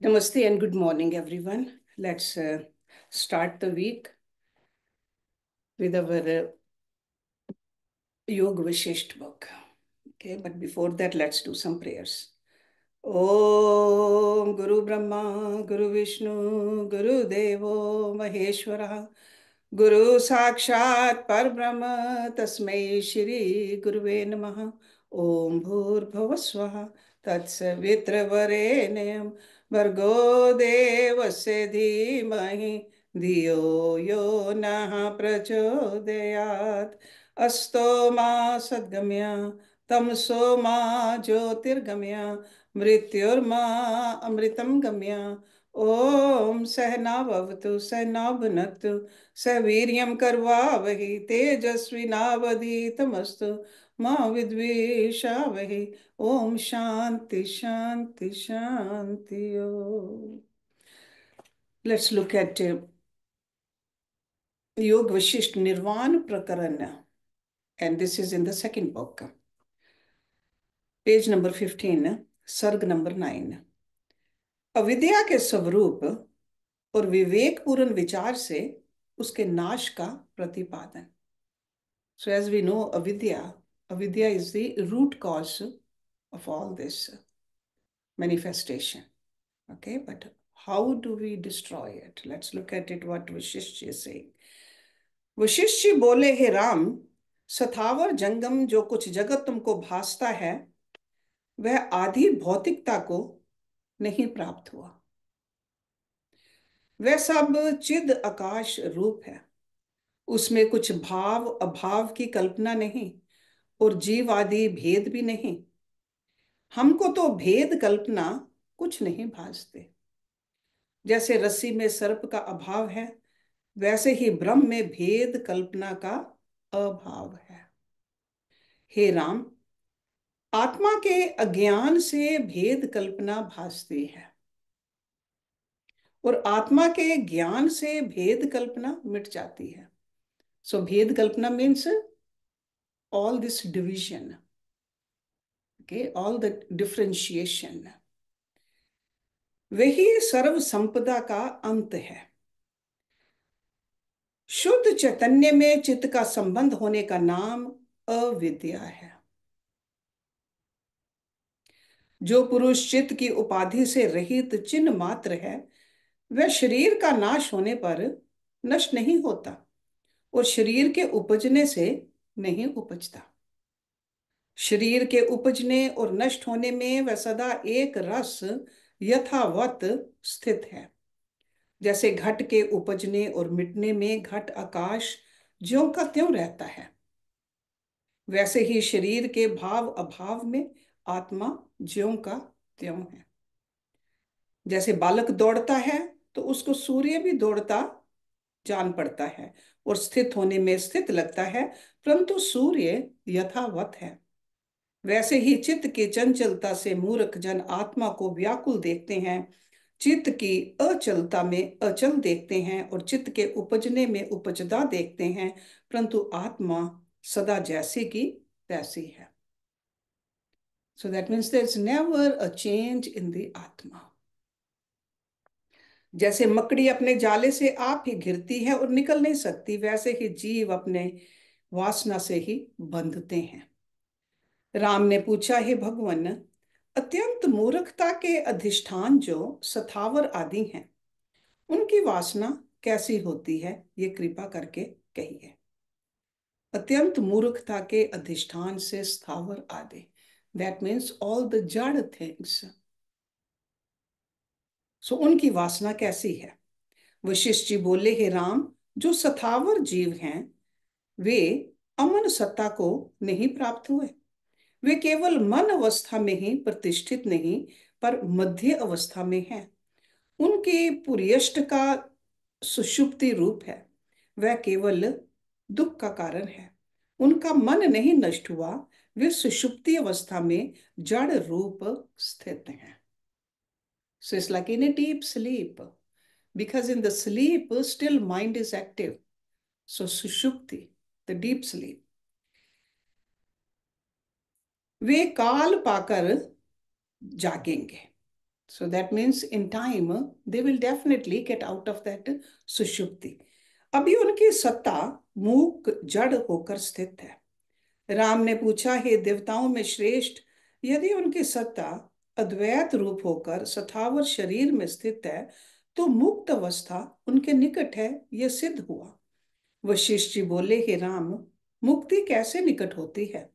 Namaste and good morning, everyone. Let's start the week with our Yoga Vashisht book. Okay, but before that, let's do some prayers. Om Guru Brahma, Guru Vishnu, Guru Devo Maheshwara, Guru Sakshat Parbrahma, Tasmai Shri Guruve Namaha. Om Bhur Swaha Tatsavitra Vargo Devasya Dhimahi Dhiyo Yo Nah Prachodayat Asto Ma Sadgamya तमसो मा ज्योतिर्गमया मृत्युर्मा अमृतं गम्या ओम सहना भवतु सहना भुनक्तु सवीर्यं करवावहै तेजस्विनावधीतमस्तु मा विद्विषावहै ओम शांति शांति Shanti Om. Let's look at Yoga Vashisht Nirvana Prakarana, and this is in the second book. Page number 15, सर्ग नंबर 9. अविद्या के स्वरूप और विवेकपूर्ण विचार से उसके नाश का प्रतिपादन. So as we know, avidya is the root cause of all this manifestation. Okay, but how do we destroy it? Let's look at it, what Vashisht is saying. Vashishtha ji बोले, हे राम, सथावर जंगम जो कुछ जगत तुमको भासता है वह आदि भौतिकता को नहीं प्राप्त हुआ. वह सब चिद आकाश रूप है. उसमें कुछ भाव अभाव की कल्पना नहीं और जीव आदि भेद भी नहीं. हमको तो भेद कल्पना कुछ नहीं भासते. जैसे रस्सी में सर्प का अभाव है, वैसे ही ब्रह्म में भेद कल्पना का अभाव है. हे राम, आत्मा के अज्ञान से भेद कल्पना भासती है और आत्मा के ज्ञान से भेद कल्पना मिट जाती है. सो भेद कल्पना means all this division, okay, all the differentiation. वही सर्व संपदा का अंत है. शुद्ध चैतन्य में चित्त का संबंध होने का नाम अविद्या है. जो पुरुष चित्त की उपाधि से रहित चिन्ह मात्र है, वह शरीर का नाश होने पर नष्ट नहीं होता और शरीर के उपजने से नहीं उपजता. शरीर के उपजने और नष्ट होने में वह सदा एक रस यथावत स्थित है. जैसे घट के उपजने और मिटने में घट आकाश ज्यों का त्यों रहता है, वैसे ही शरीर के भाव अभाव में आत्मा ज्यों का त्यों है. जैसे बालक दौड़ता है तो उसको सूर्य भी दौड़ता जान पड़ता है और स्थित होने में स्थित लगता है, परंतु सूर्य यथावत है. वैसे ही चित्त की चंचलता से मूर्ख जन आत्मा को व्याकुल देखते हैं, चित्त की अचलता में अचल देखते हैं और चित्त के उपजने में उपजदा देखते हैं, परंतु आत्मा सदा जैसी की तैसी है. So that means there's never a change in the आत्मा. जैसे मकड़ी अपने जाले से आप ही घिरती है और निकल नहीं सकती, वैसे ही जीव अपने वासना से ही बंधते हैं. राम ने पूछा, हे भगवान, अत्यंत मूर्खता के अधिष्ठान जो सथावर आदि हैं, उनकी वासना कैसी होती है, ये कृपा करके कहिए. अत्यंत मूर्खता के अधिष्ठान से स्थावर आदि, दैट मीन्स ऑल द जड़ थिंग्स. सो उनकी वासना कैसी है. वशिष्ठ जी बोले, हे राम, जो सथावर जीव हैं वे अमन सत्ता को नहीं प्राप्त हुए. वे केवल मन अवस्था में ही प्रतिष्ठित नहीं पर मध्य अवस्था में हैं. उनके पुर्यष्ट का सुषुप्ति रूप है, वह केवल दुख का कारण है. उनका मन नहीं नष्ट हुआ, वे सुषुप्ति अवस्था में जड़ रूप स्थित हैं. So it's like in a deep sleep, because in the sleep still mind is active. So sushupti, the deep sleep. वे काल पाकर जागेंगे. So that means in time they will definitely get out of that सुषुप्ति। अभी उनकी सत्ता मूक जड़ होकर स्थित है। राम ने पूछा, हे देवताओं में श्रेष्ठ, यदि उनकी सत्ता अद्वैत रूप होकर सथावर शरीर में स्थित है तो मुक्त अवस्था उनके निकट है, यह सिद्ध हुआ। वशिष्ठ जी बोले, हे राम, मुक्ति कैसे निकट होती है?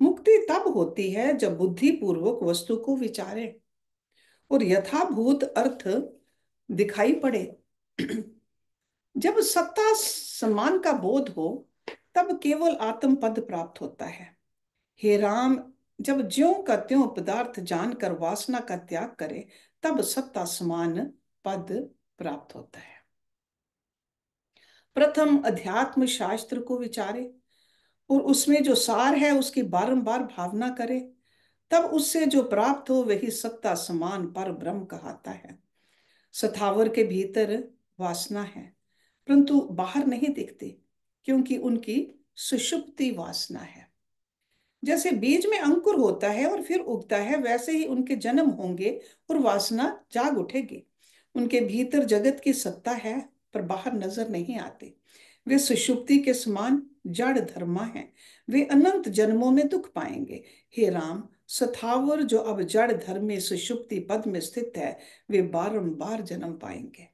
मुक्ति तब होती है जब बुद्धि पूर्वक वस्तु को विचारे और यथाभूत अर्थ दिखाई पड़े। जब सत्ता समान का बोध हो तब केवल आत्म पद प्राप्त होता है। हे राम, जब ज्यों का त्यों पदार्थ जानकर वासना का त्याग करे तब सत्ता समान पद प्राप्त होता है। प्रथम अध्यात्म शास्त्र को विचारे और उसमें जो सार है उसकी बारंबार भावना करे, तब उससे जो प्राप्त हो वही सत्ता समान पर ब्रह्म कहलाता है। सथावर के भीतर वासना है परंतु बाहर नहीं दिखती, क्योंकि उनकी सुषुप्ति वासना है। जैसे बीज में अंकुर होता है और फिर उगता है, वैसे ही उनके जन्म होंगे और वासना जाग उठेगी। उनके भीतर जगत की सत्ता है पर बाहर नजर नहीं आती। वे सुषुप्ति के समान जड़ धर्मा हैं। वे अनंत जन्मों में दुख पाएंगे। हे राम, सथावर जो अब जड़ धर्म में सुषुप्ति पद में स्थित है, वे बारंबार जन्म पाएंगे।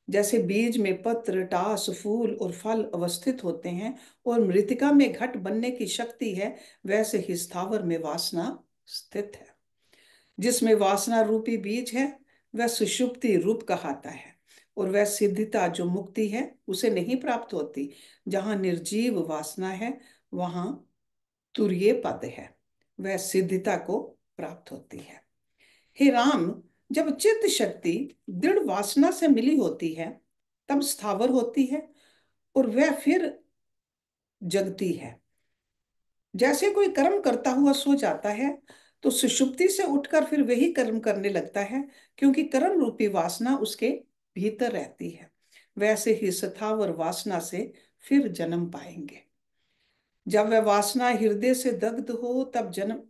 जैसे बीज में पत्र, टास, फूल और फल अवस्थित होते हैं और मृतिका में घट बनने की शक्ति है, वैसे ही स्थावर में वासना स्थित है। जिसमें वासना रूपी बीज है वह सुषुप्ति रूप कहलाता है और वह सिद्धिता जो मुक्ति है उसे नहीं प्राप्त होती। जहां निर्जीव वासना है वहां तुरीय पद है, वह सिद्धिता को प्राप्त होती है। हे राम, जब चित्त शक्ति दृढ़ वासना से मिली होती है तब स्थावर होती है और वह फिर जगती है। जैसे कोई कर्म करता हुआ सो जाता है तो सुषुप्ति से उठकर फिर वही कर्म करने लगता है, क्योंकि कर्म रूपी वासना उसके भीतर रहती है। वैसे ही स्थावर वासना से फिर जन्म पाएंगे। जब वह वासना हृदय से दग्ध हो तब जन्म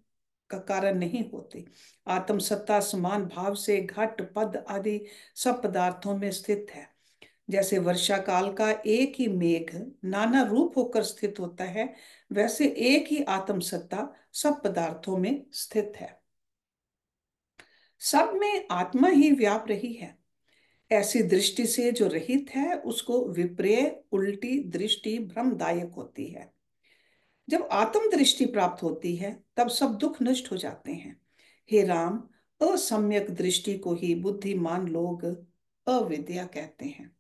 का कारण नहीं होती। आत्म सत्ता समान भाव से घट, पद आदि सब पदार्थों में स्थित है। जैसे वर्षा काल का एक ही मेघ नाना रूप होकर स्थित होता है, वैसे एक ही आत्म सत्ता सब पदार्थों में स्थित है। सब में आत्मा ही व्याप रही है। ऐसी दृष्टि से जो रहित है उसको विपर्य उल्टी दृष्टि भ्रमदायक होती है। जब आत्म दृष्टि प्राप्त होती है तब सब दुख नष्ट हो जाते हैं। हे राम, असम्यक दृष्टि को ही बुद्धिमान लोग अविद्या कहते हैं।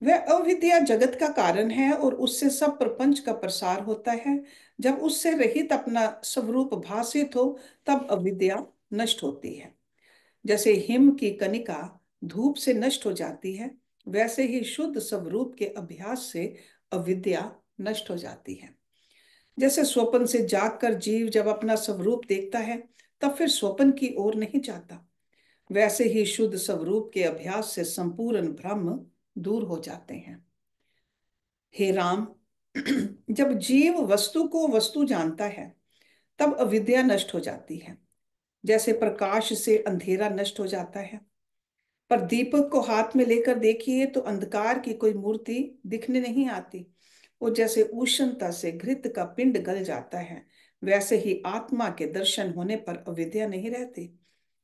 वह अविद्या जगत का कारण है और उससे सब प्रपंच का प्रसार होता है। जब उससे रहित अपना स्वरूप भासित हो तब अविद्या नष्ट होती है। जैसे हिम की कणिका धूप से नष्ट हो जाती है, वैसे ही शुद्ध स्वरूप के अभ्यास से अविद्या नष्ट हो जाती है। जैसे स्वप्न से जागकर जीव जब अपना स्वरूप देखता है तब फिर स्वप्न की ओर नहीं जाता, वैसे ही शुद्ध स्वरूप के अभ्यास से संपूर्ण भ्रम दूर हो जाते हैं। हे राम, जब जीव वस्तु को वस्तु जानता है तब अविद्या नष्ट हो जाती है। जैसे प्रकाश से अंधेरा नष्ट हो जाता है, पर दीपक को हाथ में लेकर देखिए तो अंधकार की कोई मूर्ति दिखने नहीं आती। और जैसे उष्णता से घृत का पिंड गल जाता है, वैसे ही आत्मा के दर्शन होने पर अविद्या नहीं रहती।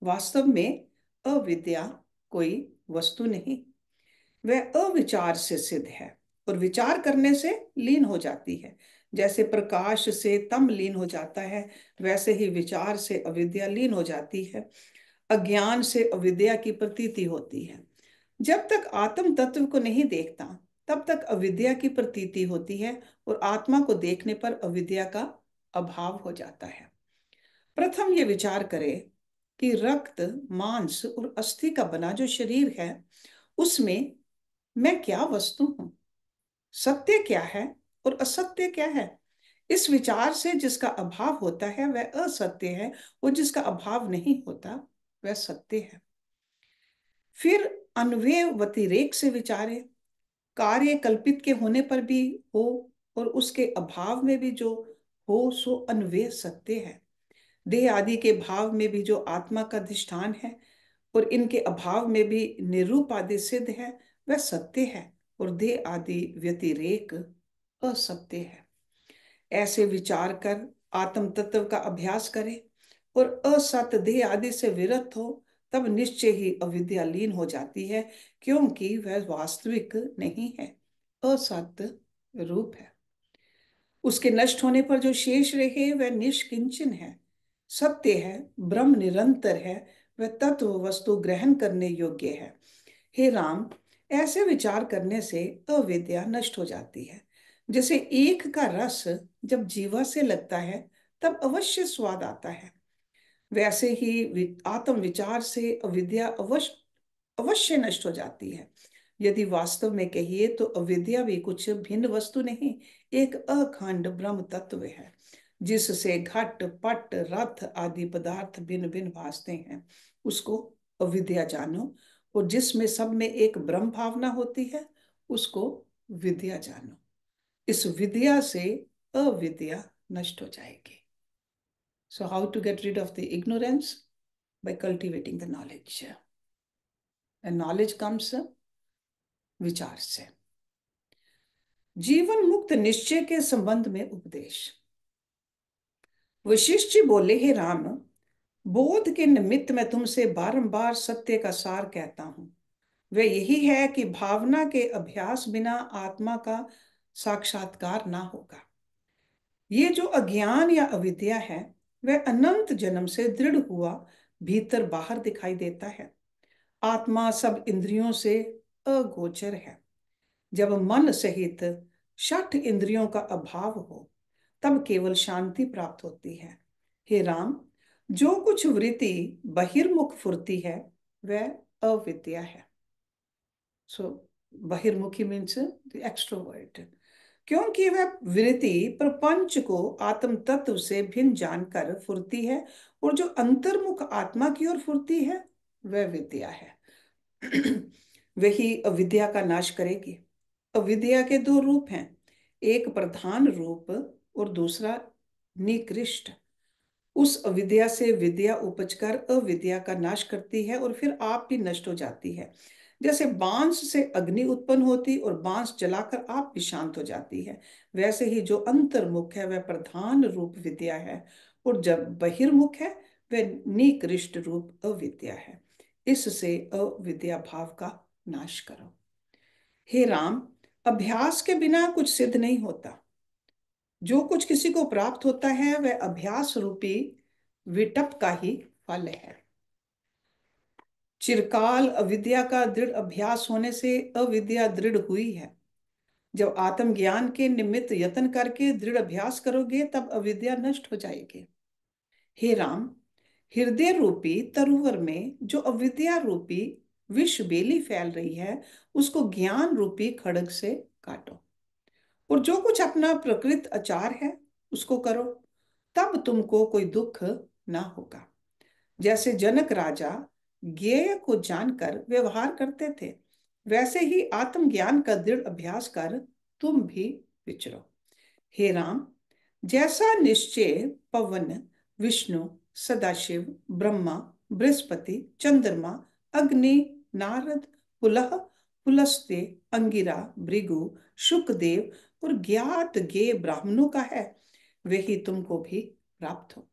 वास्तव में अविद्या कोई वस्तु नहीं, वह अविचार से सिद्ध है और विचार करने से लीन हो जाती है। जैसे प्रकाश से तम लीन हो जाता है, वैसे ही विचार से अविद्या लीन हो जाती है। अज्ञान से अविद्या की प्रतीति होती है। जब तक आत्म तत्व को नहीं देखता तब तक अविद्या की प्रतीति होती है और आत्मा को देखने पर अविद्या का अभाव हो जाता है। प्रथम ये विचार करें कि रक्त, मांस और अस्थि का बना जो शरीर है उसमें मैं क्या वस्तु हूं, सत्य क्या है और असत्य क्या है। इस विचार से जिसका अभाव होता है वह असत्य है और जिसका अभाव नहीं होता वह सत्य है। फिर अन्वय व्यतिरेक से विचारे, कार्य कल्पित के होने पर भी हो और उसके अभाव में भी जो हो सो अन्वय सत्य है। देह आदि के भाव में भी जो आत्मा का अधिष्ठान है और इनके अभाव में भी निरूप आदि सिद्ध है, वह सत्य है, और देह आदि व्यतिरेक असत्य है। ऐसे विचार कर आत्म तत्व का अभ्यास करे और असत देह आदि से विरत हो, तब निश्चय ही अविद्या लीन हो जाती है, क्योंकि वह वास्तविक नहीं है, असत रूप है। उसके नष्ट होने पर जो शेष रहे वह निष्किंचन है, सत्य है, ब्रह्म निरंतर है, वह तत्व वस्तु ग्रहण करने योग्य है। हे राम, ऐसे विचार करने से अविद्या नष्ट हो जाती है। जैसे ईख का रस जब जीवा से लगता है तब अवश्य स्वाद आता है, वैसे ही आत्म विचार से अविद्या अवश्य अवश्य नष्ट हो जाती है। यदि वास्तव में कहिए तो अविद्या भी कुछ भिन्न वस्तु नहीं, एक अखंड ब्रह्म तत्व है, जिससे घट पट रथ आदि पदार्थ भिन्न भिन्न भासते हैं, उसको अविद्या जानो। और जिसमें सब में एक ब्रह्म भावना होती है, उसको विद्या जानो। इस विद्या से अविद्या नष्ट हो जाएगी। So how to get rid of the ignorance? By cultivating the knowledge. And knowledge comes विचार से। जीवन मुक्त निश्चय के संबंध में उपदेश। वशिष्ठ जी बोले, हे राम, बोध के निमित्त मैं तुमसे बारंबार सत्य का सार कहता हूं। वह यही है कि भावना के अभ्यास बिना आत्मा का साक्षात्कार ना होगा। ये जो अज्ञान या अविद्या है, वह अनंत जन्म से दृढ़ हुआ भीतर बाहर दिखाई देता है। आत्मा सब इंद्रियों से अगोचर है। जब मन सहित 6 इंद्रियों का अभाव हो, तब केवल शांति प्राप्त होती है। हे राम, जो कुछ वृत्ति बहिर्मुख फुर्ती है, वह अविद्या है। सो बहिर्मुखी मीन्स द एक्सट्रोवर्ट, क्योंकि वह वृत्ति प्रपंच को आत्म तत्व से भिन्न जानकर फुर्ती है, और जो अंतर्मुख आत्मा की ओर फुर्ती है, वह विद्या है। वही अविद्या का नाश करेगी। अविद्या के 2 रूप हैं, एक प्रधान रूप और दूसरा निकृष्ट। उस अविद्या से विद्या उपजकर अविद्या का नाश करती है, और फिर आप भी नष्ट हो जाती है। जैसे बांस से अग्नि उत्पन्न होती और बांस जलाकर आप भी शांत हो जाती है, वैसे ही जो अंतर्मुख है वह प्रधान रूप विद्या है, और जब बहिर्मुख है वह निकृष्ट रूप अविद्या है। इससे अविद्या भाव का नाश करो। हे राम, अभ्यास के बिना कुछ सिद्ध नहीं होता। जो कुछ किसी को प्राप्त होता है वह अभ्यास रूपी विटप का ही फल है। चिरकाल अविद्या का दृढ़ अभ्यास होने से अविद्या दृढ़ हुई है। जब आत्मज्ञान के निमित्त यत्न करके दृढ़ अभ्यास करोगे, तब अविद्या नष्ट हो जाएगी। हे राम, हृदय रूपी तरुवर में जो अविद्या रूपी विष बेली फैल रही है, उसको ज्ञान रूपी खड्ग से काटो, और जो कुछ अपना प्रकृत आचार है उसको करो, तब तुमको कोई दुख ना होगा। जैसे जनक राजा ज्ञेय को जानकर व्यवहार करते थे, वैसे ही आत्मज्ञान का दृढ़ अभ्यास कर तुम भी विचरो। हे राम, जैसा निश्चय पवन, विष्णु, सदाशिव, ब्रह्मा, बृहस्पति, चंद्रमा, अग्नि, नारद, पुलह, पुलस्त्य, अंगिरा, भृगु, शुकदेव और ज्ञात ज्ञेय ब्राह्मणों का है, वही तुमको भी प्राप्त हो।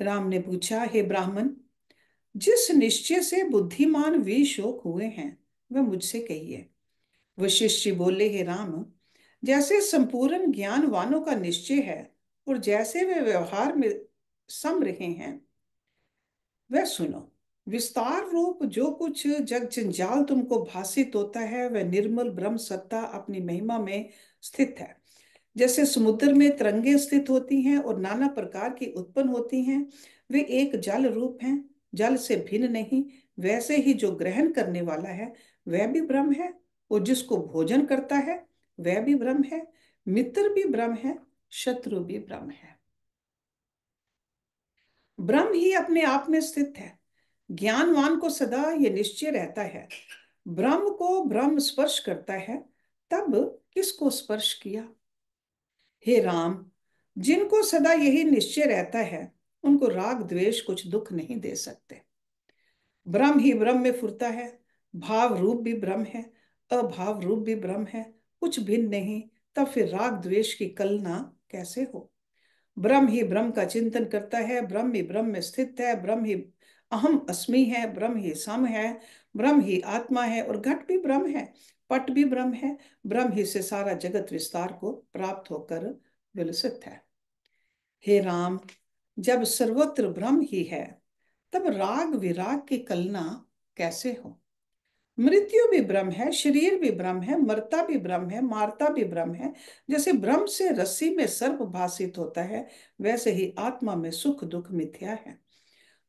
राम ने पूछा, हे ब्राह्मण, जिस निश्चय से बुद्धिमान वे शोक हुए हैं, वह मुझसे कहिए। वशिष्ठ जी बोले, हे राम, जैसे संपूर्ण ज्ञानवानों का निश्चय है और जैसे वे व्यवहार में सम रहे हैं, वह सुनो। विस्तार रूप जो कुछ जग जंजाल तुमको भासित होता है, वह निर्मल ब्रह्म सत्ता अपनी महिमा में स्थित है। जैसे समुद्र में तरंगे स्थित होती हैं और नाना प्रकार की उत्पन्न होती हैं, वे एक जल रूप हैं, जल से भिन्न नहीं। वैसे ही जो ग्रहण करने वाला है वह भी ब्रह्म है, और जिसको भोजन करता है वह भी ब्रह्म है। मित्र भी ब्रह्म है, शत्रु भी ब्रह्म है। ब्रह्म ही अपने आप में स्थित है। ज्ञानवान को सदा ये निश्चय रहता है, ब्रह्म को ब्रह्म स्पर्श करता है, तब किसको स्पर्श किया। हे राम, जिनको सदा यही निश्चय रहता है, उनको राग द्वेष कुछ दुख नहीं दे सकते। ब्रह्म ही ब्रह्म में फुरता है, भाव रूप भी ब्रह्म है, अभाव रूप भी ब्रह्म है, कुछ भिन्न नहीं, तब फिर राग द्वेष की कलना कैसे हो। ब्रह्म ही ब्रह्म का चिंतन करता है, ब्रह्म ही ब्रह्म में स्थित है, ब्रह्म ही अहम अस्मि है, ब्रह्म ही सम है, ब्रह्म ही आत्मा है, और घट भी ब्रह्म है, पट भी ब्रह्म है, ब्रह्म ही से सारा जगत विस्तार को प्राप्त होकर विलसित है। हे राम, जब सर्वत्र ब्रह्म ही है, तब राग विराग की कलना कैसे हो। मृत्यु भी ब्रह्म है, शरीर भी ब्रह्म है, मरता भी ब्रह्म है, मारता भी ब्रह्म है। जैसे ब्रह्म से रस्सी में सर्प भासित होता है, वैसे ही आत्मा में सुख दुख मिथ्या है।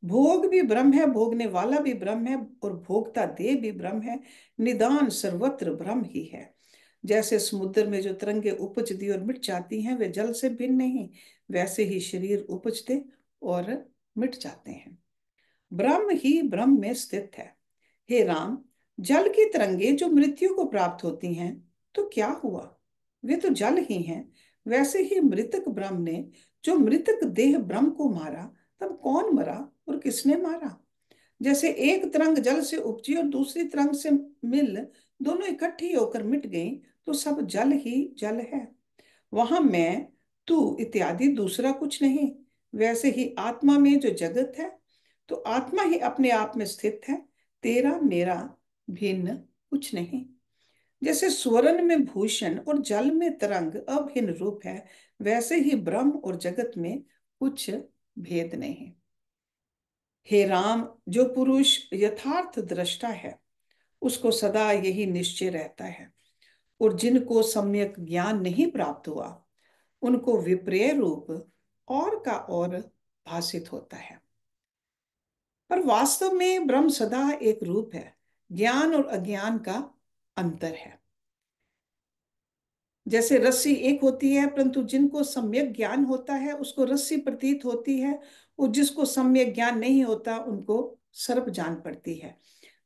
भोग भी ब्रह्म है, भोगने वाला भी ब्रह्म है, और भोगता देह भी ब्रह्म है। निदान सर्वत्र ब्रह्म ही है। जैसे समुद्र में जो तरंगे उपजती और मिट जाती हैं, वे जल से भिन्न नहीं, वैसे ही शरीर उपजते और मिट जाते हैं। ब्रह्म ही ब्रह्म में स्थित है। हे राम, जल की तरंगे जो मृत्यु को प्राप्त होती हैं, तो क्या हुआ, वे तो जल ही हैं। वैसे ही मृतक ब्रह्म ने जो मृतक देह ब्रह्म को मारा, तब कौन मरा और किसने मारा। जैसे एक तरंग जल से उपजी और दूसरी तरंग से मिल दोनों इकट्ठी होकर मिट गई, तो सब जल ही जल है। वहां मैं, तू इत्यादि दूसरा कुछ नहीं। वैसे ही आत्मा में जो जगत है, तो आत्मा ही अपने आप में स्थित है, तेरा मेरा भिन्न कुछ नहीं। जैसे स्वर्ण में भूषण और जल में तरंग अभिन्न रूप है, वैसे ही ब्रह्म और जगत में कुछ भेद नहीं। हे राम, जो पुरुष यथार्थ दृष्टा है, उसको सदा यही निश्चय रहता है, और जिनको सम्यक ज्ञान नहीं प्राप्त हुआ, उनको विपर्य रूप और का और भासित होता है। पर वास्तव में ब्रह्म सदा एक रूप है, ज्ञान और अज्ञान का अंतर है। जैसे रस्सी एक होती है, परंतु जिनको सम्यक ज्ञान होता है उसको रस्सी प्रतीत होती है, और जिसको सम्यक ज्ञान नहीं होता उनको सर्प जान पड़ती है।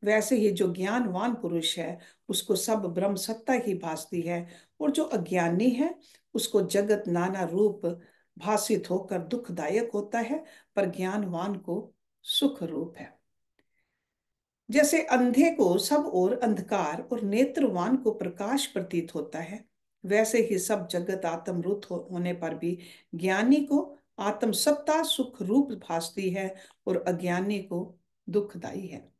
वैसे ही जो ज्ञानवान पुरुष है, उसको सब ब्रह्म सत्ता ही भासती है, और जो अज्ञानी है, उसको जगत नाना रूप भासित होकर दुखदायक होता है, पर ज्ञानवान को सुख रूप है। जैसे अंधे को सब ओर अंधकार और नेत्रवान को प्रकाश प्रतीत होता है, वैसे ही सब जगत आत्मरूप होने पर भी ज्ञानी को आत्म सत्ता सुख रूप भासती है, और अज्ञानी को दुखदाई है।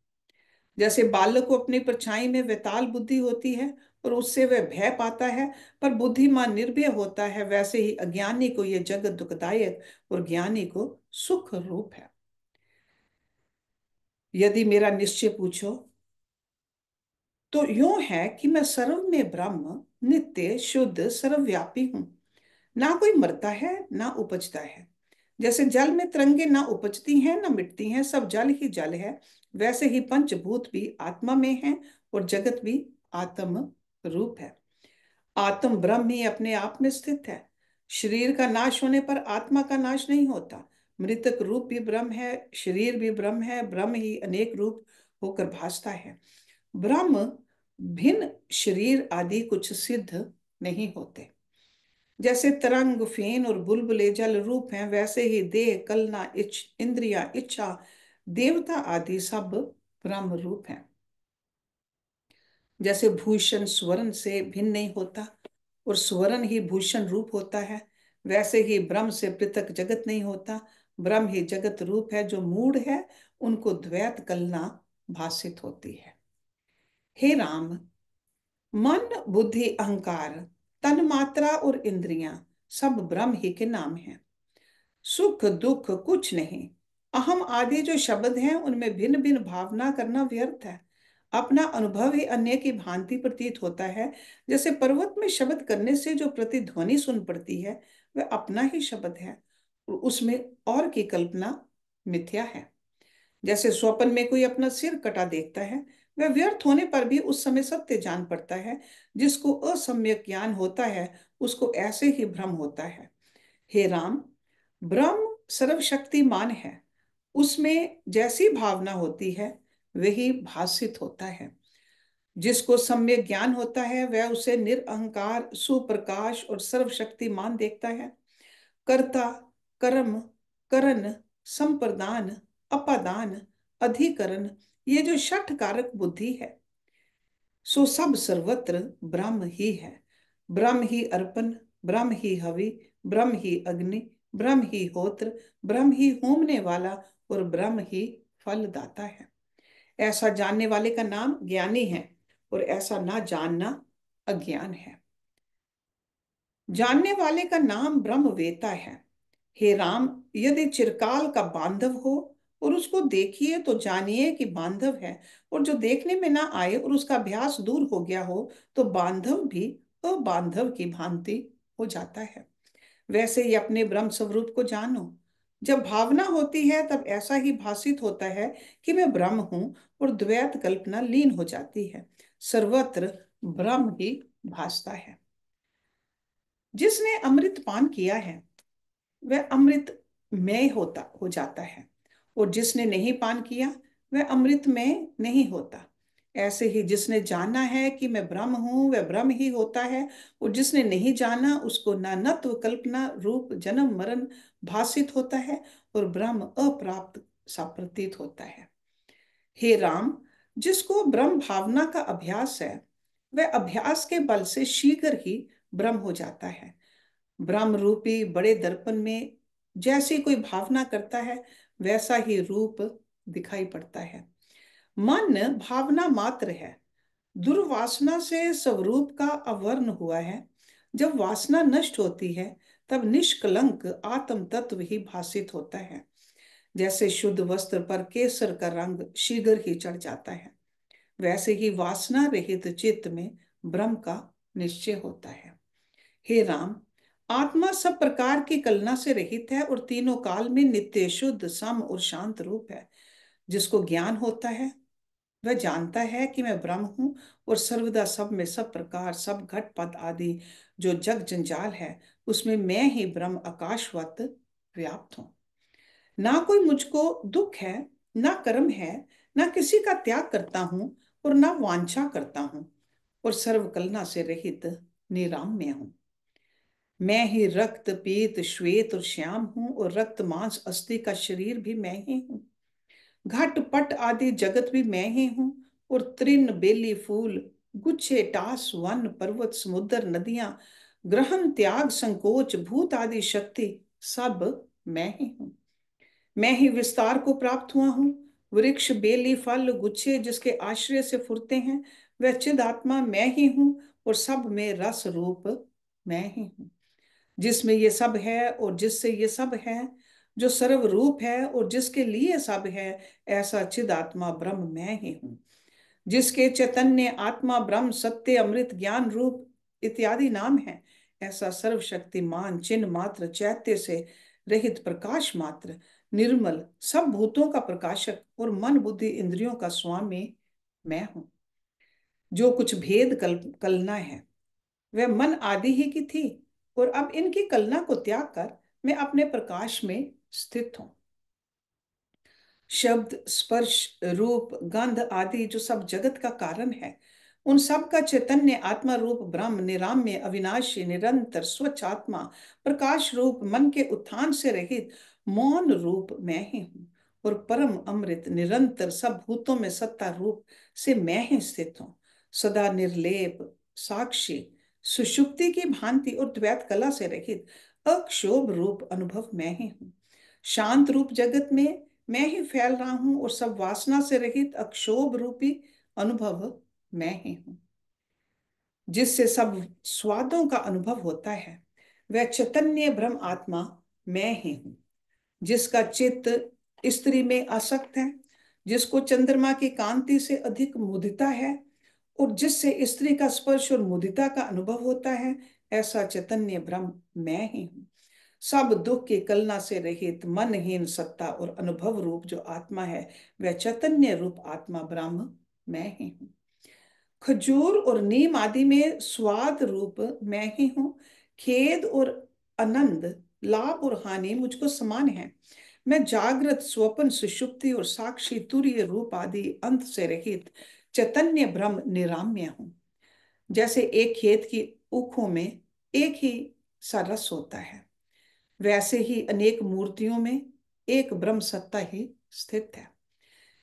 जैसे बालक को अपनी परछाई में वैताल बुद्धि होती है, और उससे वह भय पाता है, पर बुद्धिमान निर्भय होता है, वैसे ही अज्ञानी को यह जगत दुखदायक और ज्ञानी को सुख रूप है। यदि मेरा निश्चय पूछो, तो यूं है कि मैं सर्व में ब्रह्म, नित्य शुद्ध सर्वव्यापी हूं। ना कोई मरता है ना उपजता है। जैसे जल में तरंगे ना उपजती हैं ना मिटती हैं, सब जल ही जल है, वैसे ही पंचभूत भी आत्मा में हैं, और जगत भी आत्म रूप है। आत्म ब्रह्म ही अपने आप में स्थित है। शरीर का नाश होने पर आत्मा का नाश नहीं होता। मृतक रूप भी ब्रह्म है, शरीर भी ब्रह्म है, ब्रह्म ही अनेक रूप होकर भासता है। ब्रह्म भिन्न शरीर आदि कुछ सिद्ध नहीं होते। जैसे तरंग फेन और बुलबुले जल रूप हैं, वैसे ही देह कलना इंद्रिया इच्छा देवता आदि सब ब्रह्म रूप हैं। जैसे भूषण स्वर्ण से भिन्न नहीं होता, और स्वर्ण ही भूषण रूप होता है, वैसे ही ब्रह्म से पृथक जगत नहीं होता। ब्रह्म ही जगत रूप है। जो मूढ़ है, उनको द्वैत कलना भासित होती है। हे राम, मन बुद्धि अहंकार तन मात्रा और इंद्रियां सब ब्रह्म ही के नाम हैं। सुख दुख कुछ नहीं। अहम आदि जो शब्द हैं, उनमें भिन्न भिन्न भावना करना व्यर्थ है। अपना अनुभव ही अन्य की भांति प्रतीत होता है। जैसे पर्वत में शब्द करने से जो प्रतिध्वनि सुन पड़ती है, वह अपना ही शब्द है, और उसमें और की कल्पना मिथ्या है। जैसे स्वप्न में कोई अपना सिर कटा देखता है, वह व्यर्थ होने पर भी उस समय सत्य जान पड़ता है। जिसको असम्यक ज्ञान होता है, उसको ऐसे ही भ्रम होता है। हे राम, ब्रह्म सर्वशक्तिमान है। उसमें जैसी भावना होती है, वही भासित होता है। जिसको सम्यक ज्ञान होता है, वह उसे निरअहंकार सुप्रकाश और सर्वशक्तिमान देखता है। कर्ता कर्म करण संप्रदान अपादान अधिकरण, ये जो षठ कारक बुद्धि है, सो सब सर्वत्र ब्रह्म ही है। ब्रह्म ही अर्पण, ब्रह्म ही हवि, ब्रह्म ही अग्नि, ब्रह्म ही होत्र, ब्रह्म ही होमने वाला, और ब्रह्म ही फलदाता है। ऐसा जानने वाले का नाम ज्ञानी है, और ऐसा ना जानना अज्ञान है। जानने वाले का नाम ब्रह्मवेता है। हे राम, यदि चिरकाल का बांधव हो और उसको देखिए तो जानिए कि बांधव है, और जो देखने में ना आए और उसका अभ्यास दूर हो गया हो तो बांधव भी अबांधव की भांति हो जाता है। वैसे ही अपने ब्रह्म स्वरूप को जानो। जब भावना होती है तब ऐसा ही भासित होता है कि मैं ब्रह्म हूं, और द्वैत कल्पना लीन हो जाती है। सर्वत्र ब्रह्म ही भासता है। जिसने अमृत पान किया है वह अमृतमय होता हो जाता है, और जिसने नहीं पान किया वह अमृतमय नहीं होता। ऐसे ही जिसने जाना है कि मैं ब्रह्म हूं वह ब्रह्म ही होता है, और जिसने नहीं जाना उसको नानत्व कल्पना रूप जन्म मरण भासित होता है, और ब्रह्म अप्राप्त सा प्रतीत होता है। हे राम, जिसको ब्रह्म भावना का अभ्यास है वह अभ्यास के बल से शीघ्र ही ब्रह्म हो जाता है। ब्रह्म रूपी बड़े दर्पण में जैसी कोई भावना करता है वैसा ही रूप दिखाई पड़ता है। मन भावना मात्र है। दुर्वासना से स्वरूप का अवर्ण हुआ है। जब वासना नष्ट होती है तब निष्कलंक आत्म तत्व ही भासित होता है। जैसे शुद्ध वस्त्र पर केसर का रंग शीघ्र ही चढ़ जाता है, वैसे ही वासना रहित चित्त में ब्रह्म का निश्चय होता है। हे राम, आत्मा सब प्रकार की कलना से रहित है और तीनों काल में नित्य शुद्ध सम और शांत रूप है। जिसको ज्ञान होता है वह जानता है कि मैं ब्रह्म हूँ, और सर्वदा सब में सब प्रकार सब घटपट आदि जो जग जंजाल है उसमें मैं ही ब्रह्म आकाशवत व्याप्त हूँ। ना कोई मुझको दुख है, ना कर्म है, ना किसी का त्याग करता हूँ और ना वांछा करता हूँ, और सर्व कलना से रहित निराम्य हूँ। मैं ही रक्त पीत श्वेत और श्याम हूं, और रक्त मांस अस्थि का शरीर भी मैं ही हूं। घट पट आदि जगत भी मैं ही हूं, और तृण बेली फूल गुच्छे टास वन पर्वत समुद्र नदियां ग्रहण त्याग संकोच भूत आदि शक्ति सब मैं ही हूं। मैं ही विस्तार को प्राप्त हुआ हूँ। वृक्ष बेली फल गुच्छे जिसके आश्रय से फुरते हैं वह चिद आत्मा मैं ही हूँ, और सब में रस रूप मैं ही हूँ। जिसमें ये सब है और जिससे ये सब है, जो सर्वरूप है और जिसके लिए सब है, ऐसा चिद आत्मा ब्रह्म मैं ही हूँ। जिसके चैतन्य आत्मा ब्रह्म सत्य अमृत ज्ञान रूप इत्यादि नाम है, ऐसा सर्वशक्तिमान चिन्ह मात्र चैत्य से रहित प्रकाश मात्र निर्मल सब भूतों का प्रकाशक और मन बुद्धि इंद्रियों का स्वामी मैं हूँ। जो कुछ भेद कलना है वह मन आदि ही की थी, और अब इनकी कलना को त्याग कर मैं अपने प्रकाश में स्थित हूं। शब्द स्पर्श रूप गंध आदि जो सब जगत का कारण है, उन सब का चैतन्य आत्मा रूप ब्रह्म निराम्य अविनाशी निरंतर स्वच्छ आत्मा प्रकाश रूप मन के उत्थान से रहित मौन रूप मैं ही हूँ, और परम अमृत निरंतर सब भूतों में सत्ता रूप से मैं ही स्थित हूँ। सदा निर्लेप साक्षी सुषुप्ति की भांति और द्वैत कला से रहित अक्षोभ रूप अनुभव मैं ही हूँ। शांत रूप जगत में मैं ही फैल रहा हूं, और सब वासना से रहित अक्षोभ रूपी अनुभव मैं ही हूं। जिससे सब स्वादों का अनुभव होता है वह चैतन्य ब्रह्म आत्मा मैं ही हूं। जिसका चित्त स्त्री में आसक्त है, जिसको चंद्रमा की कांति से अधिक मुदिता है, और जिससे स्त्री का स्पर्श और मुदिता का अनुभव होता है, ऐसा चैतन्य ब्रह्म मैं ही हूँ। सब दुख की कलना से रहित मनहीन सत्ता और अनुभव रूप जो आत्मा है वह चैतन्य रूप आत्मा ब्रह्म मैं ही हूँ। खजूर और नीम आदि में स्वाद रूप मैं ही हूँ। खेद और आनंद लाभ और हानि मुझको समान है। मैं जागृत स्वप्न सुषुप्ति और साक्षी तुरीय रूप आदि अंत से रहित चैतन्य ब्रह्म निराम्य हूँ। जैसे एक खेत की ऊखों में एक ही सा रस होता है, वैसे ही अनेक मूर्तियों में एक ब्रह्म सत्ता ही स्थित है।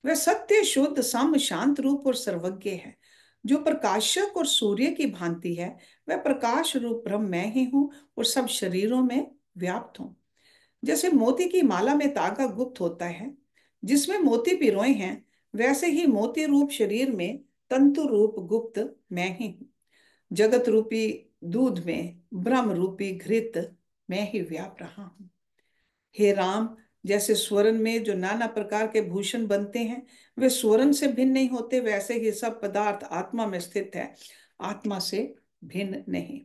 वह सत्य, शुद्ध, सम, शांत रूप और सर्वज्ञ है। जो प्रकाशक और सूर्य की भांति है, वह प्रकाश रूप ब्रह्म मैं ही हूँ और सब शरीरों में व्याप्त हूँ। जैसे मोती की माला में धागा गुप्त होता है, जिसमें मोती पिरोए हैं, वैसे ही मोती रूप शरीर में तंतु रूप गुप्त मैं ही हूँ। जगत रूपी दूध में ब्रह्म रूपी घृत मैं ही व्याप रहा हूँ। हे राम, जैसे स्वर्ण में जो नाना प्रकार के भूषण बनते हैं, वे स्वर्ण से भिन्न नहीं होते, वैसे ही सब पदार्थ आत्मा में स्थित है, आत्मा से भिन्न नहीं।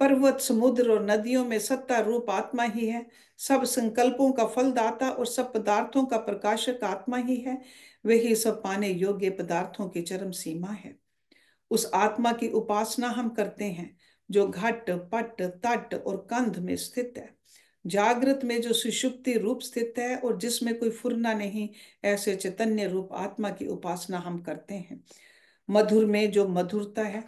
पर्वत, समुद्र और नदियों में सत्ता रूप आत्मा ही है। सब संकल्पों का फलदाता और सब पदार्थों का प्रकाशक आत्मा ही है। वही सब पाने योग्य पदार्थों की चरम सीमा है। उस आत्मा की उपासना हम करते हैं जो घट, पट, तट और कंध में स्थित है। जागृत में जो सुषुप्ति रूप स्थित है और जिसमें कोई फुरना नहीं, ऐसे चैतन्य रूप आत्मा की उपासना हम करते हैं। मधुर में जो मधुरता है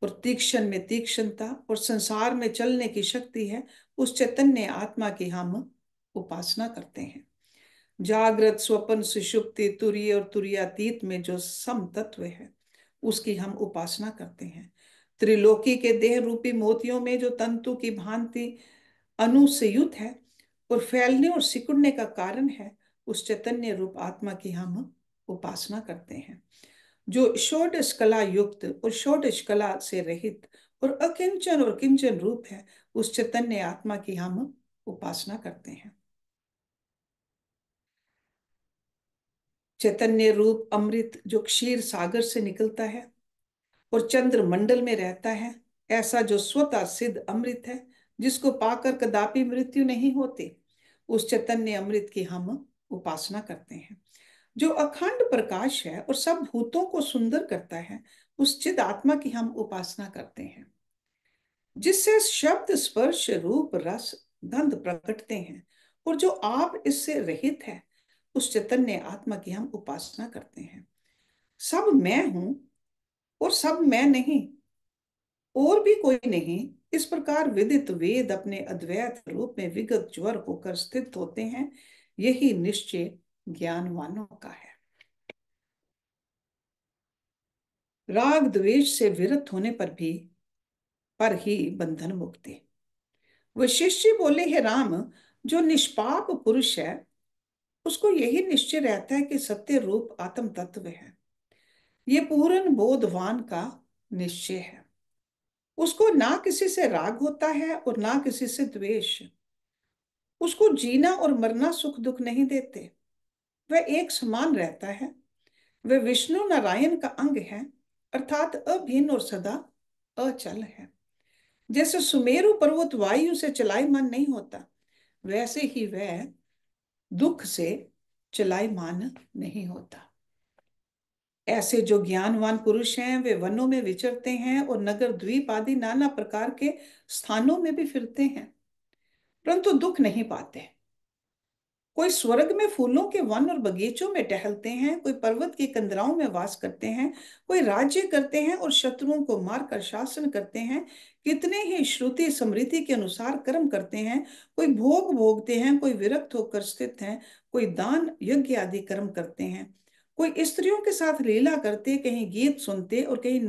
और तीक्ष्ण में तीक्ष्णता और संसार में चलने की शक्ति है, उस चैतन्य आत्मा की हम उपासना करते हैं। जागृत, स्वप्न, सुषुप्ति, तुरीय और तुरीयातीत में जो सम तत्व है, उसकी हम उपासना करते हैं। त्रिलोकी के देह रूपी मोतियों में जो तंतु की भांति अणु से युक्त है और फैलने और सिकुड़ने का कारण है, उस चैतन्य रूप आत्मा की हम उपासना करते हैं। जो षोडश कला युक्त और षोडश कला से रहित और अकिंचन और किंचन रूप है, उस चैतन्य आत्मा की हम उपासना करते हैं। चैतन्य रूप अमृत जो क्षीर सागर से निकलता है और चंद्र मंडल में रहता है, ऐसा जो स्वतः सिद्ध अमृत है, जिसको पाकर कदापि मृत्यु नहीं होती, उस चैतन्य अमृत की हम उपासना करते हैं। जो अखंड प्रकाश है और सब भूतों को सुंदर करता है, उस चिद आत्मा की हम उपासना करते हैं। जिससे शब्द, स्पर्श, रूप, रस, गंध प्रकटते हैं और जो आप इससे रहित है, उस चैतन्य आत्मा की हम उपासना करते हैं। सब मैं हूं और सब मैं नहीं, और भी कोई नहीं, इस प्रकार विदित वेद अपने अद्वैत रूप में विगत ज्वर होकर स्थित होते हैं। यही निश्चय ज्ञानवानों का है। राग द्वेष से विरत होने पर ही बंधन मुक्ति। वह शिष्य बोले, हे राम, जो निष्पाप पुरुष है, उसको यही निश्चय रहता है कि सत्य रूप आत्म तत्व है। ये पूर्ण बोधवान का निश्चय है। उसको ना किसी से राग होता है और ना किसी से द्वेष। उसको जीना और मरना सुख दुख नहीं देते। वह एक समान रहता है। वह विष्णु नारायण का अंग है, अर्थात अभिन्न और सदा अचल है। जैसे सुमेरु पर्वत वायु से चलायमान नहीं होता, वैसे ही वह दुख से चलायमान नहीं होता। ऐसे जो ज्ञानवान पुरुष हैं, वे वनों में विचरते हैं और नगर द्वीप आदि नाना प्रकार के स्थानों में भी फिरते हैं, परंतु दुख नहीं पाते। कोई स्वर्ग में फूलों के वन और बगीचों में टहलते हैं, कोई पर्वत की कंदराओं में वास करते हैं, कोई राज्य करते हैं और शत्रुओं को मारकर शासन करते हैं, कितने ही श्रुति स्मृति के अनुसार कर्म करते हैं, कोई भोग भोगते हैं, कोई विरक्त होकर स्थित हैं, कोई दान यज्ञ आदि कर्म करते हैं, कोई स्त्रियों के साथ लीला करते, कहीं गीत सुनते और कहीं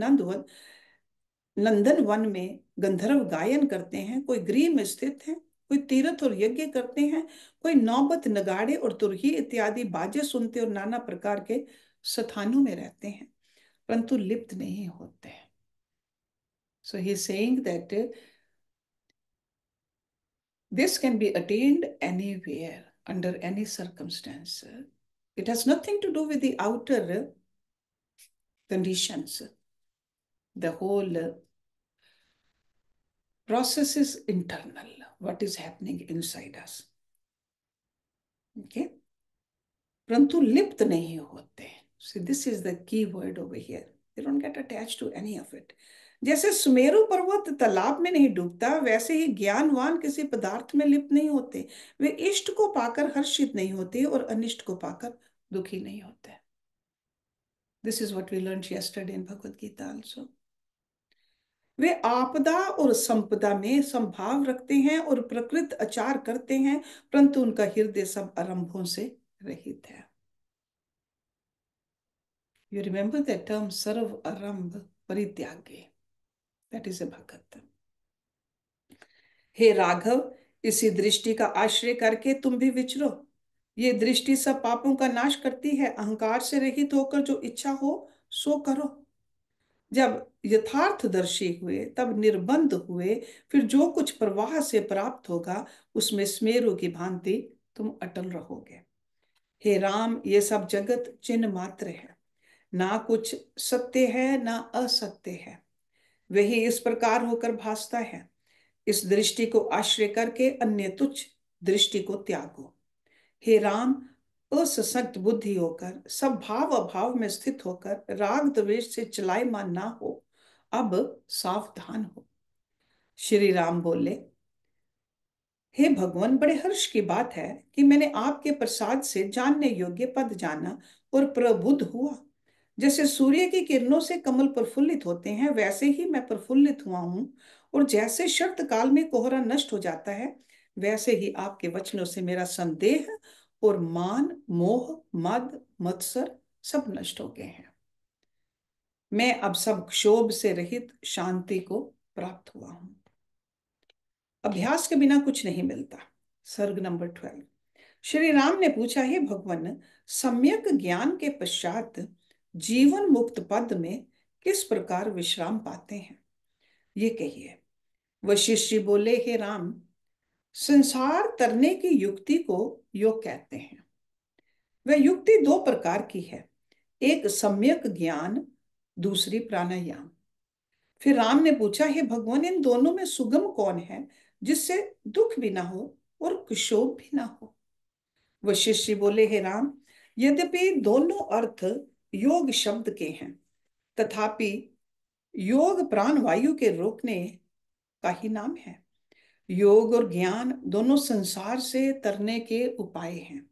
नंदन वन में गंधर्व गायन करते हैं, कोई गृह में स्थित है, कोई तीर्थ और यज्ञ करते हैं, कोई नौबत, नगाड़े और तुरही इत्यादि बाजे सुनते और नाना प्रकार के स्थानों में रहते हैं, परंतु लिप्त नहीं होते। So he saying that this can be attained anywhere under any circumstance. It has nothing to do with the outer conditions. The whole process is internal, what is happening inside us. Okay? परंतु लिप्त नहीं होते। So this is the key word over here. They don't get attached to any of it. जैसे सुमेरु पर्वत तालाब में नहीं डूबता, वैसे ही ज्ञानवान किसी पदार्थ में लिप्त नहीं होते। वे इष्ट को पाकर हर्षित नहीं होते और अनिष्ट को पाकर दुखी नहीं होते। This is what we learned yesterday in Bhagavad Gita also. वे आपदा और संपदा में संभाव रखते हैं और प्रकृत आचार करते हैं, परंतु उनका हृदय सब आरंभों से रहित है। You remember that term, Sarv Arambh Parityage. That is a Bhagavad. हे राघव, इसी दृष्टि का आश्रय करके तुम भी विचरो। ये दृष्टि सब पापों का नाश करती है। अहंकार से रहित होकर जो इच्छा हो सो करो। जब यथार्थदर्शी हुए तब निर्बंध हुए, फिर जो कुछ प्रवाह से प्राप्त होगा उसमें स्मेरु की भांति तुम अटल रहोगे। हे राम, ये सब जगत चिन्ह मात्र है, ना कुछ सत्य है ना असत्य है, वही इस प्रकार होकर भासता है। इस दृष्टि को आश्रय करके अन्य तुच्छ दृष्टि को त्यागो। हे राम, असंग बुद्धि होकर, सब भाव अभाव में स्थित होकर राग द्वेष से चलायमान ना हो, अब सावधान हो। श्री राम बोले, हे भगवान, बड़े हर्ष की बात है कि मैंने आपके प्रसाद से जानने योग्य पद जाना और प्रबुद्ध हुआ। जैसे सूर्य की किरणों से कमल प्रफुल्लित होते हैं, वैसे ही मैं प्रफुल्लित हुआ हूं। और जैसे शरत काल में कोहरा नष्ट हो जाता है, वैसे ही आपके वचनों से मेरा संदेह और मान, मोह, मद, मत्सर सब नष्ट हो गए हैं। मैं अब सब क्षोभ से रहित शांति को प्राप्त हुआ हूं। अभ्यास के बिना कुछ नहीं मिलता। सर्ग नंबर 12। श्री राम ने पूछा, हे भगवान, सम्यक ज्ञान के पश्चात जीवन मुक्त पद में किस प्रकार विश्राम पाते हैं, ये कहिए। वशिष्ठ जी बोले, हे राम, संसार तरने की युक्ति को योग कहते हैं। वह युक्ति दो प्रकार की है, एक सम्यक ज्ञान, दूसरी प्राणायाम। फिर राम ने पूछा, हे भगवान, इन दोनों में सुगम कौन है, जिससे दुख भी ना हो और क्षोभ भी ना हो। वशिष्ठ जी बोले, हे राम, यद्यपि दोनों अर्थ योग शब्द के हैं, तथापि योग प्राण वायु के रोकने का ही नाम है। योग और ज्ञान दोनों संसार से तरने के उपाय हैं।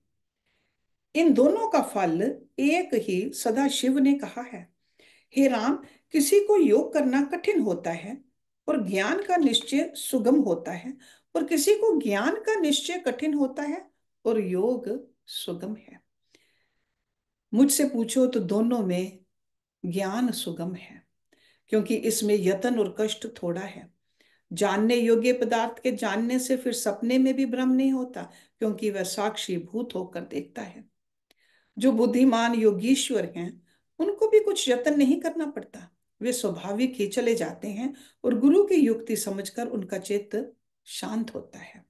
इन दोनों का फल एक ही सदा शिव ने कहा है। हे राम, किसी को योग करना कठिन होता है और ज्ञान का निश्चय सुगम होता है, और किसी को ज्ञान का निश्चय कठिन होता है और योग सुगम है। मुझसे पूछो तो दोनों में ज्ञान सुगम है, क्योंकि इसमें यत्न और कष्ट थोड़ा है। जानने योग्य पदार्थ के जानने से फिर सपने में भी भ्रम नहीं होता, क्योंकि वह साक्षी भूत होकर देखता है। जो बुद्धिमान योगीश्वर हैं, उनको भी कुछ यत्न नहीं करना पड़ता, वे स्वाभाविक ही चले जाते हैं और गुरु की युक्ति समझकर उनका चित्त शांत होता है।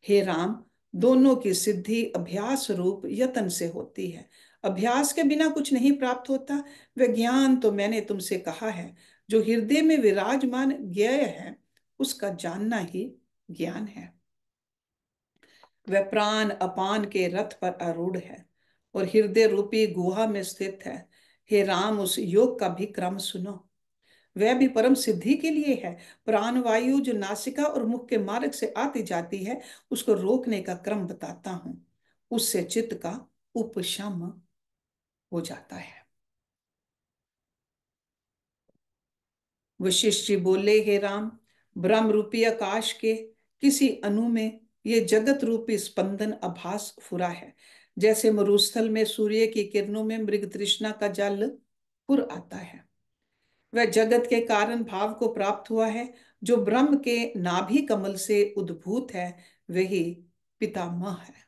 हे राम, दोनों की सिद्धि अभ्यास रूप यत्न से होती है। अभ्यास के बिना कुछ नहीं प्राप्त होता। वह ज्ञान तो मैंने तुमसे कहा है, जो हृदय में विराजमान ज्ञेय है, उसका जानना ही ज्ञान है। वह प्राण अपान के रथ पर आरूढ़ है और हृदय रूपी गुहा में स्थित है। हे राम, उस योग का भी क्रम सुनो, वह भी परम सिद्धि के लिए है। प्राण वायु जो नासिका और मुख के मार्ग से आती जाती है, उसको रोकने का क्रम बताता हूं, उससे चित्त का उपशम हो जाता है। वशिष्ठ जी बोले, हे राम, ब्रह्म रूपी आकाश के किसी अणु में ये जगत रूपी स्पंदन आभास फुरा है। जैसे मरुस्थल में सूर्य की किरणों में मृग तृष्णा का जल फुर आता है, वह जगत के कारण भाव को प्राप्त हुआ है। जो ब्रह्म के नाभि कमल से उद्भूत है, वही पितामह है।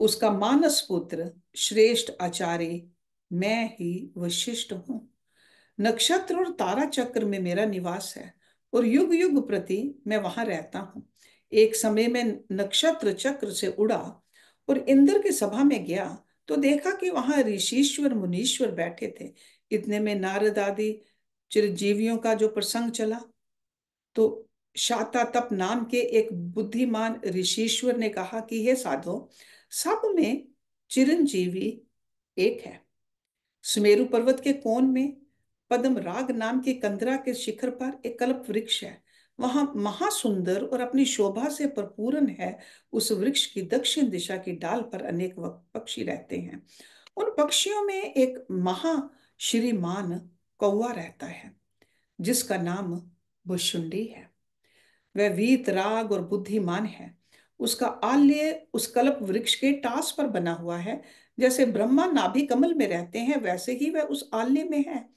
उसका मानस पुत्र श्रेष्ठ आचार्य मैं ही वशिष्ठ हूं। नक्षत्र और तारा चक्र में मेरा निवास है और युग युग प्रति मैं वहां रहता हूं। एक समय में नक्षत्र चक्र से उड़ा और इंद्र की सभा में गया, तो देखा कि वहां ऋषिश्वर मुनीश्वर बैठे थे। इतने में नारद आदि चिरंजीवियों का जो प्रसंग चला, तो शातातप नाम के एक बुद्धिमान ऋषिश्वर ने कहा कि हे साधो, सब में चिरंजीवी एक है। सुमेरु पर्वत के कोन में पद्म राग नाम के कंदरा के शिखर पर एक कल्प वृक्ष है। वहां महासुंदर और अपनी शोभा से भरपूर है। उस वृक्ष की दक्षिण दिशा की डाल पर अनेक पक्षी रहते हैं। उन पक्षियों में एक महा श्रीमान कौवा रहता है, जिसका नाम भुशुंडी है। वह वीतराग और बुद्धिमान है। उसका आलय उस कल्प वृक्ष के टास पर बना हुआ है, जैसे ब्रह्मा नाभि कमल में रहते हैं, वैसे ही वह उस आल्य में है।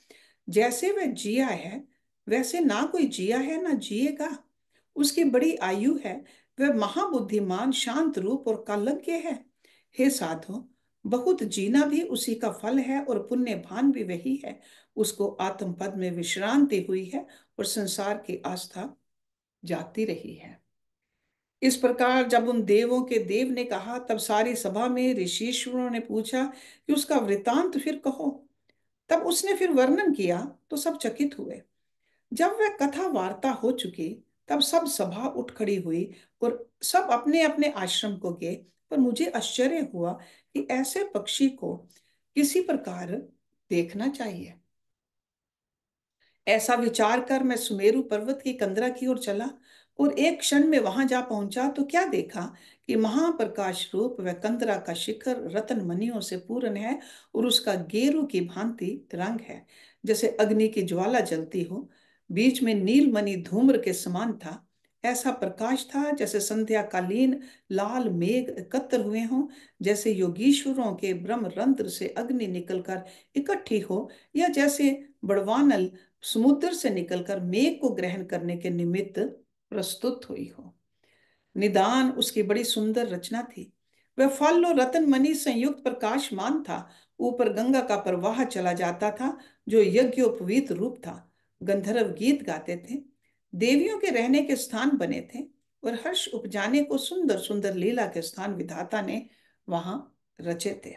जैसे वह जिया है, वैसे ना कोई जिया है ना जिएगा। उसकी बड़ी आयु है। वह महाबुद्धिमान, शांत रूप और कालज्ञ है। हे साधो, बहुत जीना भी उसी का फल है और पुण्य भान भी वही है। उसको आत्म पद में विश्रांति हुई है और संसार की आस्था जाती रही है। इस प्रकार जब उन देवों के देव ने कहा, तब सारी सभा में ऋषीश्वरों ने पूछा कि उसका वृतांत फिर कहो। तब उसने फिर वर्णन किया तो सब चकित हुए। जब वह कथा वार्ता हो चुकी, तब सब सभा उठ खड़ी हुई और सब अपने अपने आश्रम को गए। पर मुझे आश्चर्य हुआ कि ऐसे पक्षी को किसी प्रकार देखना चाहिए। ऐसा विचार कर मैं सुमेरु पर्वत की कंदरा की ओर चला और एक क्षण में वहां जा पहुंचा तो क्या देखा कि महाप्रकाश रूप वह कंदरा का शिखर रतन मणियों से पूर्ण है और उसका गेरू की भांति रंग है, जैसे अग्नि की ज्वाला जलती हो। बीच में नीलमणि धूम्र के समान था। ऐसा प्रकाश था जैसे संध्याकालीन लाल मेघ एकत्र हुए हों, जैसे योगीश्वरों के ब्रह्म रंध्र से अग्नि निकलकर इकट्ठी हो, या जैसे बड़वानल समुद्र से निकलकर मेघ को ग्रहण करने के निमित्त प्रस्तुत हुई हो। निदान उसकी बड़ी सुंदर रचना थी। वह फल और रतन मणि संयुक्त प्रकाशमान था। ऊपर गंगा का प्रवाह चला जाता था, जो यज्ञोपवीत रूप था। गंधर्व गीत गाते थे, देवियों के रहने के स्थान बने थे और हर्ष उपजाने को सुंदर सुंदर लीला के स्थान विधाता ने वहां रचे थे।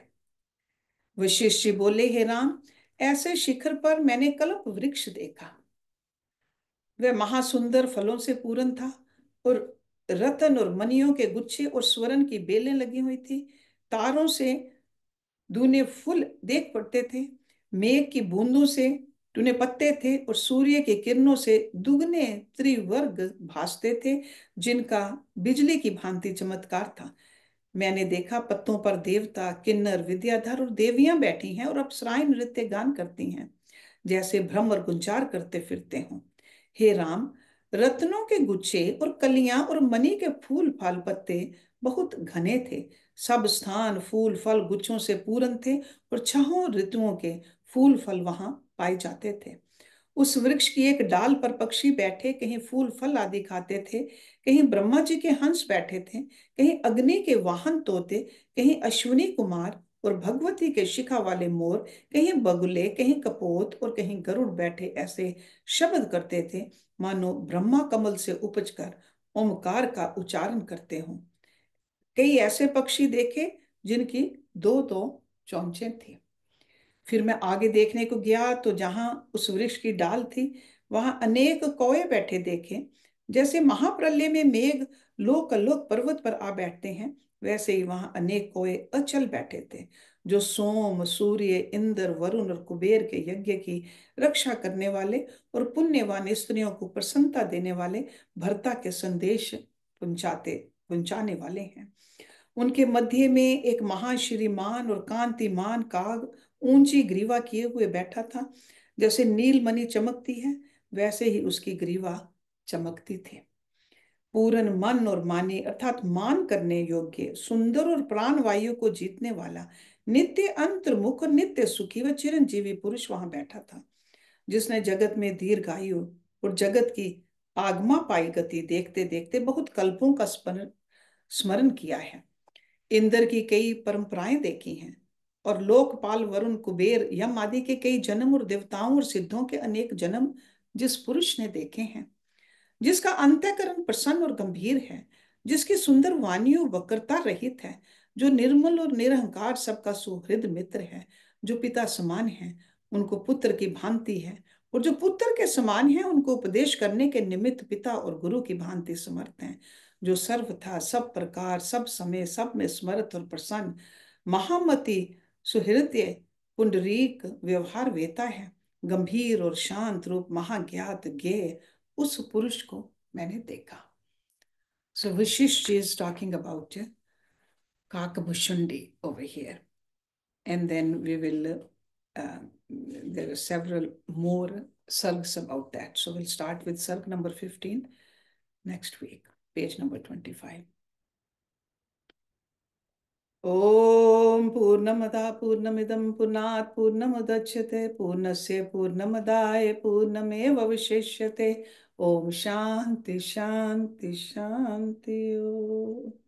वशिष्ठ जी बोले, हे राम, ऐसे शिखर पर मैंने कल्प वृक्ष देखा। वह महासुंदर फलों से पूर्ण था और रतन और मणियों के गुच्छे और स्वर्ण की बेलें लगी हुई थी। तारों से दूने फूल देख पड़ते थे। मेघ की बूंदों से टूने पत्ते थे और सूर्य की किरणों से दुगने त्रिवर्ग भासते थे, जिनका बिजली की भांति चमत्कार था। मैंने देखा पत्तों पर देवता, किन्नर, विद्याधर और देवियां बैठी हैं और अप्सराएं नृत्य गान करती हैं, जैसे भ्रमर गुंजार करते फिरते हों। हे राम, रत्नों के गुच्छे और कलियां और मणि के फूल फल पत्ते बहुत घने थे। सब स्थान फूल फल गुच्छों से पूर्ण थे और छहों ऋतुओं के फूल फल वहां पाए जाते थे। उस वृक्ष की एक डाल पर पक्षी बैठे कहीं फूल फल आदि खाते थे, कहीं ब्रह्मा जी के हंस बैठे थे, कहीं अग्नि के वाहन तोते, कहीं अश्विनी कुमार और भगवती के शिखा वाले मोर, कहीं बगुले, कहीं कपोत और कहीं गरुड़ बैठे ऐसे शब्द करते थे मानो ब्रह्मा कमल से उपजकर ओमकार का उच्चारण करते हों। कई ऐसे पक्षी देखे जिनकी दो दो चोंचें थी। फिर मैं आगे देखने को गया तो जहां उस वृक्ष की डाल थी, वहां अनेक कौए बैठे देखे। जैसे महाप्रलय में मेघ लोक लोक पर्वत पर आ बैठते हैं, वैसे ही वहां अनेक कौए अचल बैठे थे, जो सोम, सूर्य, इंद्र, वरुण और कुबेर के यज्ञ की रक्षा करने वाले और पुण्यवान स्त्रियों को प्रसन्नता देने वाले भर्ता के संदेश पहुंचाने वाले हैं। उनके मध्य में एक महान श्रीमान और कांतिमान काग ऊंची ग्रीवा किए हुए बैठा था। जैसे नीलमणि चमकती है, वैसे ही उसकी ग्रीवा चमकती थी। पूर्ण मन और माने अर्थात मान करने योग्य, सुंदर और प्राण वायु को जीतने वाला, नित्य अंतर्मुख और नित्य सुखी व चिरंजीवी पुरुष वहां बैठा था, जिसने जगत में दीर्घायु और जगत की आगमा पाई गति देखते देखते बहुत कल्पों का स्मरण स्मरण किया है। इंद्र की कई परंपराएं देखी हैं और लोकपाल, वरुण, कुबेर, यम आदि के कई जन्म और देवताओं और सिद्धों के अनेक जन्म जिस पुरुष ने देखे हैं, जिसका अंतःकरण प्रसन्न और गंभीर है, जिसकी सुंदर वाणी वक्रता रहित है, जो निर्मल और निरहंकार सबका सुहृद मित्र है, जो पिता समान है उनको पुत्र की भांति है, और जो पुत्र के समान है उनको उपदेश करने के निमित्त पिता और गुरु की भांति समर्थ हैं, जो सर्वथा सब प्रकार सब समय सब में स्मरत और प्रसन्न, महामति, सुहृदय, पुंडरीक व्यवहार वेता है, गंभीर और शांत रूप महाज्ञात ज्ञेय उस पुरुष को मैंने देखा। So Vashish is talking about Kakabhushundi over here. And then we will, there are several more sargs about that. So we'll start with sarg number 15 next week, page number 25. ओम पूर्णमदः पूर्णमिदं पूर्णात् पूर्णमुदच्यते पूर्णस्य पूर्णमदाय पूर्णमेवावशिष्यते। ओम शांति शांति शांति। ओम।